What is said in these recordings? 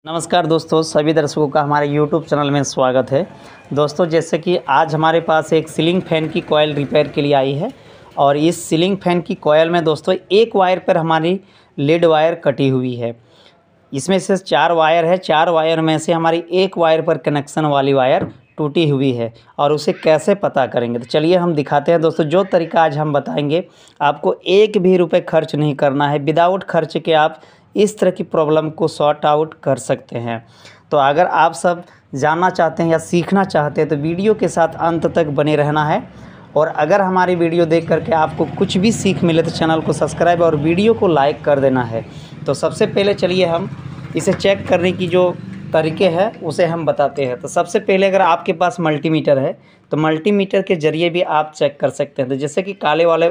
नमस्कार दोस्तों, सभी दर्शकों का हमारे YouTube चैनल में स्वागत है। दोस्तों, जैसे कि आज हमारे पास एक सीलिंग फ़ैन की कॉइल रिपेयर के लिए आई है और इस सीलिंग फ़ैन की कॉइल में दोस्तों एक वायर पर हमारी लीड वायर कटी हुई है। इसमें से 4 वायर है, 4 वायर में से हमारी एक वायर पर कनेक्शन वाली वायर टूटी हुई है और उसे कैसे पता करेंगे, तो चलिए हम दिखाते हैं। दोस्तों, जो तरीका आज हम बताएंगे आपको एक भी रुपये खर्च नहीं करना है। विदाउट खर्च के आप इस तरह की प्रॉब्लम को सॉर्ट आउट कर सकते हैं। तो अगर आप सब जानना चाहते हैं या सीखना चाहते हैं तो वीडियो के साथ अंत तक बने रहना है। और अगर हमारी वीडियो देख करके आपको कुछ भी सीख मिले तो चैनल को सब्सक्राइब और वीडियो को लाइक कर देना है। तो सबसे पहले चलिए हम इसे चेक करने की जो तरीके हैं उसे हम बताते हैं। तो सबसे पहले अगर आपके पास मल्टीमीटर है तो मल्टीमीटर के ज़रिए भी आप चेक कर सकते हैं। तो जैसे कि काले वाले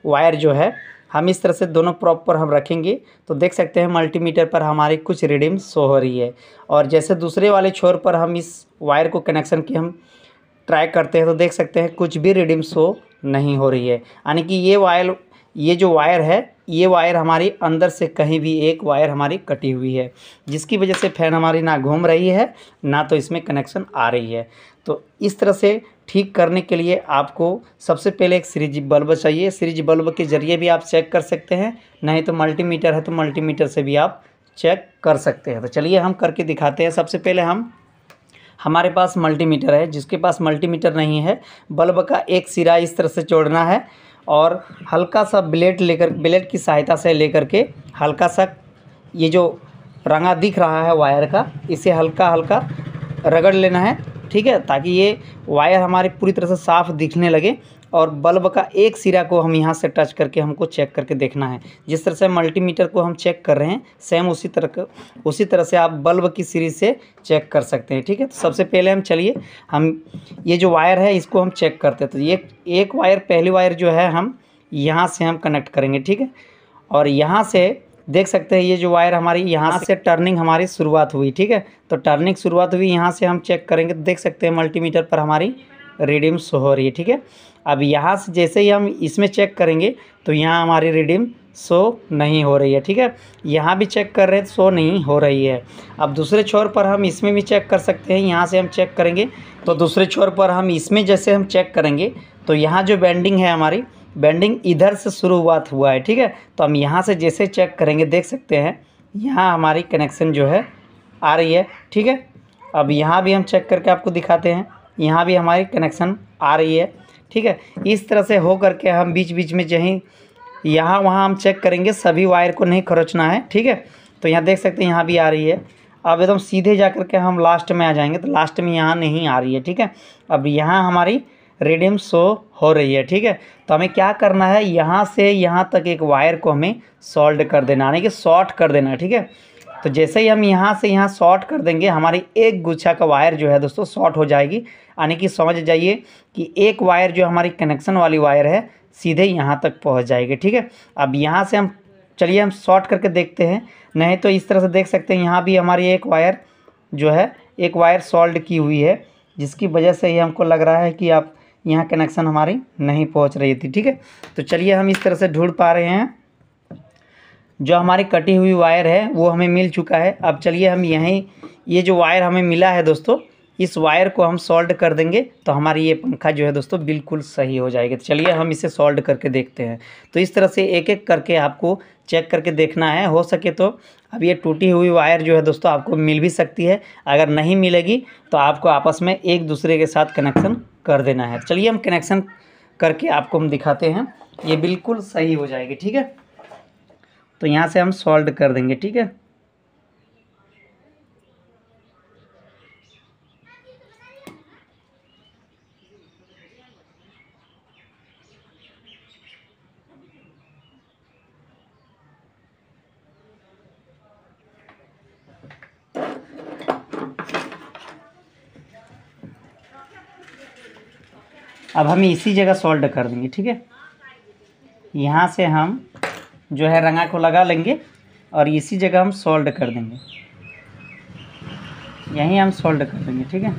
वायर जो है हम इस तरह से दोनों प्रॉपर हम रखेंगे तो देख सकते हैं मल्टीमीटर पर हमारी कुछ रीडिंग शो हो रही है। और जैसे दूसरे वाले छोर पर हम इस वायर को कनेक्शन की हम ट्राई करते हैं तो देख सकते हैं कुछ भी रीडिंग शो नहीं हो रही है। यानी कि ये जो वायर है ये वायर हमारी अंदर से कहीं भी एक वायर हमारी कटी हुई है, जिसकी वजह से फ़ैन हमारी ना घूम रही है ना तो इसमें कनेक्शन आ रही है। तो इस तरह से ठीक करने के लिए आपको सबसे पहले एक सीरीज बल्ब चाहिए। सीरीज बल्ब के ज़रिए भी आप चेक कर सकते हैं, नहीं तो मल्टीमीटर है तो मल्टीमीटर से भी आप चेक कर सकते हैं। तो चलिए हम करके दिखाते हैं। सबसे पहले हमारे पास मल्टीमीटर है, जिसके पास मल्टीमीटर नहीं है बल्ब का एक सिरा इस तरह से जोड़ना है और हल्का सा ब्लेड की सहायता से लेकर के हल्का सा ये जो रंगा दिख रहा है वायर का इसे हल्का हल्का रगड़ लेना है, ठीक है, ताकि ये वायर हमारी पूरी तरह से साफ़ दिखने लगे। और बल्ब का एक सिरा को हम यहाँ से टच करके हमको चेक करके देखना है। जिस तरह से मल्टीमीटर को हम चेक कर रहे हैं सेम उसी तरह से आप बल्ब की सीरीज से चेक कर सकते हैं, ठीक है। तो सबसे पहले हम ये जो वायर है इसको हम चेक करते हैं। तो ये एक वायर पहली वायर जो है हम यहाँ से हम कनेक्ट करेंगे, ठीक है। और यहाँ से देख सकते हैं ये जो वायर हमारी यहाँ से टर्निंग हमारी शुरुआत हुई, ठीक है। तो टर्निंग शुरुआत हुई, यहाँ से हम चेक करेंगे तो देख सकते हैं मल्टीमीटर पर हमारी रीडिंग शो हो रही है, ठीक है। अब यहाँ से जैसे ही हम इसमें चेक करेंगे तो यहाँ हमारी रीडिंग शो नहीं हो रही है, ठीक है। यहाँ भी चेक कर रहे हैं, शो नहीं हो रही है। अब दूसरे छोर पर हम इसमें भी चेक कर सकते हैं। यहाँ से हम चेक करेंगे तो दूसरे छोर पर हम इसमें जैसे हम चेक करेंगे तो यहाँ जो बेंडिंग है हमारी बेंडिंग इधर से शुरुआत हुआ है, ठीक है। तो हम यहाँ से जैसे चेक करेंगे देख सकते हैं यहाँ हमारी कनेक्शन जो है आ रही है, ठीक है। अब यहाँ भी हम चेक करके आपको दिखाते हैं, यहाँ भी हमारी कनेक्शन आ रही है, ठीक है। इस तरह से हो करके हम बीच बीच में जहीं यहाँ वहाँ हम चेक करेंगे, सभी वायर को नहीं खरोचना है, ठीक है। तो यहाँ देख सकते हैं यहाँ भी आ रही है। अब एकदम सीधे जा कर के हम लास्ट में आ जाएंगे तो लास्ट में यहाँ नहीं आ रही है, ठीक है। अब यहाँ हमारी रीडिंग शो हो रही है, ठीक है। तो हमें क्या करना है, यहाँ से यहाँ तक एक वायर को हमें सोल्ड कर देना, यानी कि शॉर्ट कर देना, ठीक है। तो जैसे ही हम यहाँ से यहाँ शॉर्ट कर देंगे हमारी एक गुच्छा का वायर जो है दोस्तों शॉर्ट हो जाएगी। यानी कि समझ जाइए कि एक वायर जो हमारी कनेक्शन वाली वायर है सीधे यहाँ तक पहुँच जाएगी, ठीक है। अब यहाँ से चलिए हम शॉर्ट करके देखते हैं, नहीं तो इस तरह से देख सकते हैं यहाँ भी हमारी एक वायर सोल्ड की हुई है, जिसकी वजह से ये हमको लग रहा है कि आप यहाँ कनेक्शन हमारी नहीं पहुँच रही थी, ठीक है। तो चलिए हम इस तरह से ढूंढ पा रहे हैं जो हमारी कटी हुई वायर है वो हमें मिल चुका है। अब चलिए हम ये जो वायर हमें मिला है दोस्तों इस वायर को हम सॉल्ड कर देंगे तो हमारी ये पंखा जो है दोस्तों बिल्कुल सही हो जाएगी। तो चलिए हम इसे सॉल्ड करके देखते हैं। तो इस तरह से एक एक करके आपको चेक करके देखना है। हो सके तो अब ये टूटी हुई वायर जो है दोस्तों आपको मिल भी सकती है, अगर नहीं मिलेगी तो आपको आपस में एक दूसरे के साथ कनेक्शन कर देना है। चलिए हम कनेक्शन करके आपको हम दिखाते हैं, ये बिल्कुल सही हो जाएगी, ठीक है। तो यहाँ से हम सॉल्व कर देंगे, ठीक है। अब हम इसी जगह सॉल्व कर देंगे, ठीक है। यहाँ से हम जो है रंगा को लगा लेंगे और इसी जगह हम सॉल्व कर देंगे, यहीं हम सॉल्व कर देंगे, ठीक है।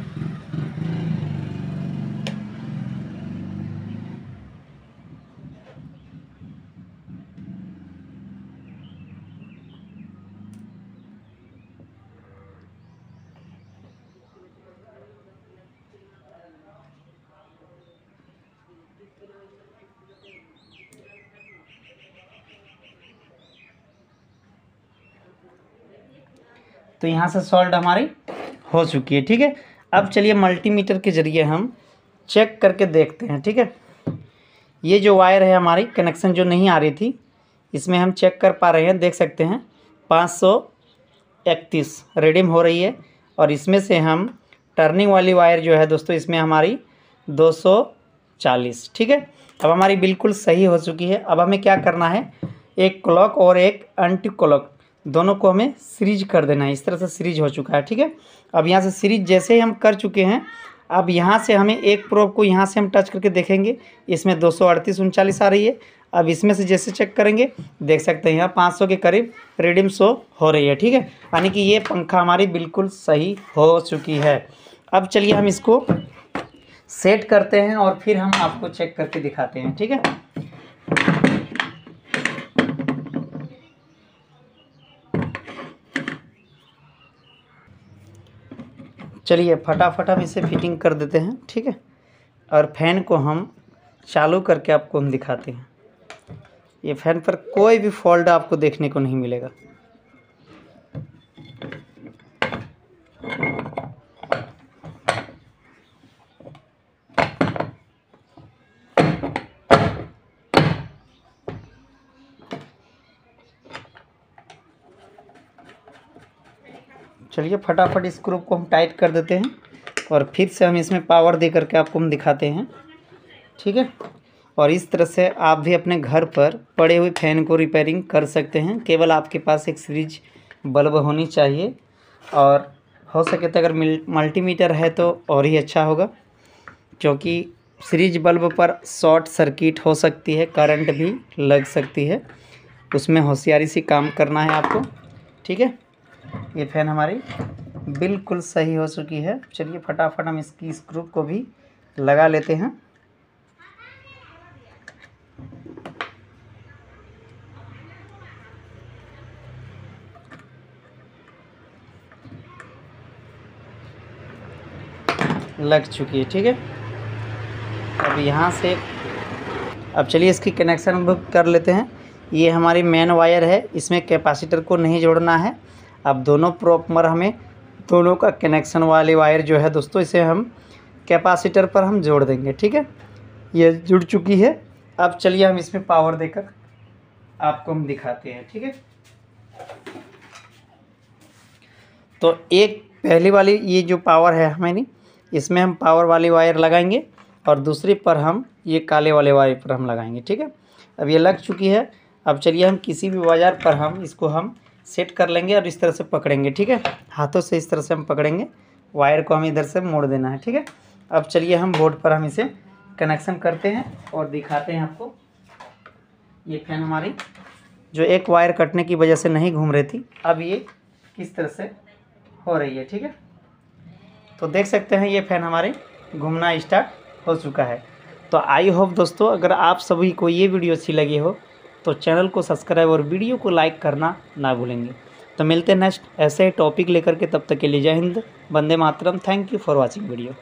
तो यहाँ से सॉल्ड हमारी हो चुकी है। ठीक है, अब चलिए मल्टीमीटर के ज़रिए हम चेक करके देखते हैं। ठीक है, ये जो वायर है हमारी कनेक्शन जो नहीं आ रही थी, इसमें हम चेक कर पा रहे हैं, देख सकते हैं 531 रीडिंग हो रही है। और इसमें से हम टर्निंग वाली वायर जो है दोस्तों, इसमें हमारी 240। ठीक है, अब हमारी बिल्कुल सही हो चुकी है। अब हमें क्या करना है, एक क्लॉक और एक एंटी क्लॉक दोनों को हमें सीरीज कर देना है। इस तरह से सीरीज हो चुका है। ठीक है, अब यहाँ से सीरीज जैसे ही हम कर चुके हैं, अब यहाँ से हमें एक प्रोब को यहाँ से हम टच करके देखेंगे, इसमें 238 आ रही है। अब इसमें से जैसे चेक करेंगे, देख सकते हैं यहाँ 500 के करीब रीडिंग शो हो रही है। ठीक है, यानी कि ये पंखा हमारी बिल्कुल सही हो चुकी है। अब चलिए हम इसको सेट करते हैं और फिर हम आपको चेक करके दिखाते हैं। ठीक है, चलिए फटाफट हम इसे फिटिंग कर देते हैं। ठीक है, और फैन को हम चालू करके आपको हम दिखाते हैं। ये फैन पर कोई भी फॉल्ट आपको देखने को नहीं मिलेगा। चलिए फटाफट इस स्क्रू को हम टाइट कर देते हैं और फिर से हम इसमें पावर दे करके आपको हम दिखाते हैं। ठीक है, और इस तरह से आप भी अपने घर पर पड़े हुए फैन को रिपेयरिंग कर सकते हैं। केवल आपके पास एक सीरीज बल्ब होनी चाहिए, और हो सके तो अगर मल्टीमीटर है तो और ही अच्छा होगा, क्योंकि सीरीज बल्ब पर शॉर्ट सर्किट हो सकती है, करंट भी लग सकती है। उसमें होशियारी से काम करना है आपको। ठीक है, ये फैन हमारी बिल्कुल सही हो चुकी है। चलिए फटाफट हम इसकी स्क्रू को भी लगा लेते हैं। लग चुकी है। ठीक है, अब यहाँ से अब चलिए इसकी कनेक्शन बुक कर लेते हैं। ये हमारी मेन वायर है, इसमें कैपेसिटर को नहीं जोड़ना है। अब दोनों प्रॉपर हमें दोनों का कनेक्शन वाली वायर जो है दोस्तों, इसे हम कैपेसिटर पर हम जोड़ देंगे। ठीक है, ये जुड़ चुकी है। अब चलिए हम इसमें पावर देकर आपको हम दिखाते हैं। ठीक है, तो एक पहली वाली ये जो पावर है हमारी, इसमें हम पावर वाली वायर लगाएंगे और दूसरी पर हम ये काले वाले वायर पर हम लगाएंगे। ठीक है, अब ये लग चुकी है। अब चलिए हम किसी भी औजार पर हम इसको हम सेट कर लेंगे और इस तरह से पकड़ेंगे। ठीक है, हाथों से इस तरह से हम पकड़ेंगे, वायर को हम इधर से मोड़ देना है। ठीक है, अब चलिए हम बोर्ड पर हम इसे कनेक्शन करते हैं और दिखाते हैं आपको। ये फैन हमारी जो एक वायर कटने की वजह से नहीं घूम रही थी, अब ये किस तरह से हो रही है। ठीक है, तो देख सकते हैं ये फैन हमारे घूमना स्टार्ट हो चुका है। तो आई होप दोस्तों, अगर आप सभी को ये वीडियो अच्छी लगी हो तो चैनल को सब्सक्राइब और वीडियो को लाइक करना ना भूलेंगे। तो मिलते हैं नेक्स्ट ऐसे ही टॉपिक लेकर के, तब तक के लिए जय हिंद, वंदे मातरम। Thank you for watching video.